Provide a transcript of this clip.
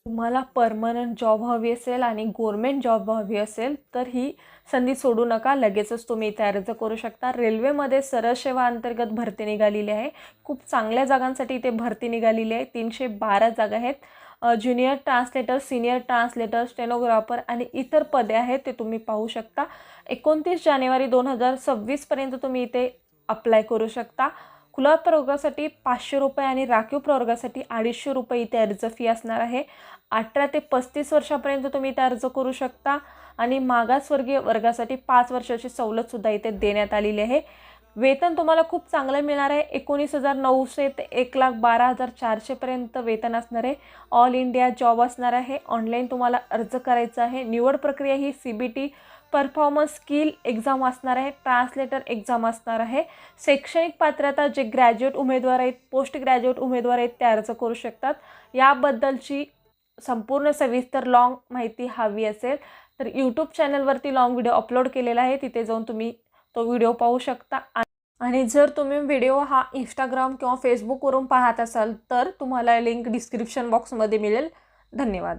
तुम्हाला permanent job हवी असेल आणि गव्हर्नमेंट जॉब हवी असेल तर ही संधी सोडू नका, लगेचच तुम्ही इथे अर्ज करू शकता। रेल्वेमध्ये सरळ सेवा अंतर्गत भरती निघालेली आहे। खूप चांगल्या जागांसाठी इथे भरती निघालेली आहे। 312 जागा आहेत। Junior translator, senior translator, stenographer आणि इतर पदे आहेत ते तुम्ही पाहू शकता। 29 जानेवारी 2026 पर्यंत तुम्ही इथे अप्लाय करू शकता। खुल्या प्रवर्गासाठी 500 रुपये आणि राखीव प्रवर्गासाठी 250 रुपये इथे अर्ज फी असणार आहे। 18 ते 35 वर्षापर्यंत तुम्ही इथे अर्ज करू शकता आणि मागासवर्गीय वर्गासाठी 5 वर्षाची सवलत सुद्धा इथे देण्यात आलेली आहे। वेतन तुम्हाला खूप चांगलं मिळणार आहे। 19,900 ते 1,12,400 पर्यंत वेतन असणार आहे। ऑल इंडिया जॉब असणार आहे। ऑनलाईन तुम्हाला अर्ज करायचा आहे। निवड प्रक्रिया ही CBT परफॉर्मन्स स्किल एक्झाम असणार आहे। ट्रान्सलेटर एक्झाम असणार आहे। शैक्षणिक पात्रता जे ग्रॅज्युएट उमेदवार आहेत, पोस्ट ग्रॅज्युएट उमेदवार आहेत ते अर्ज करू शकतात। याबद्दलची संपूर्ण सविस्तर लॉंग माहिती हवी असेल तर यूट्यूब चॅनलवरती लॉंग व्हिडिओ अपलोड केलेला आहे, तिथे जाऊन तुम्ही तो व्हिडिओ पाहू शकता। आणि जर तुम्ही व्हिडिओ हा इंस्टाग्राम किंवा फेसबुकवरून पाहत असाल तर तुम्हाला लिंक डिस्क्रिप्शन बॉक्समध्ये मिळेल। धन्यवाद।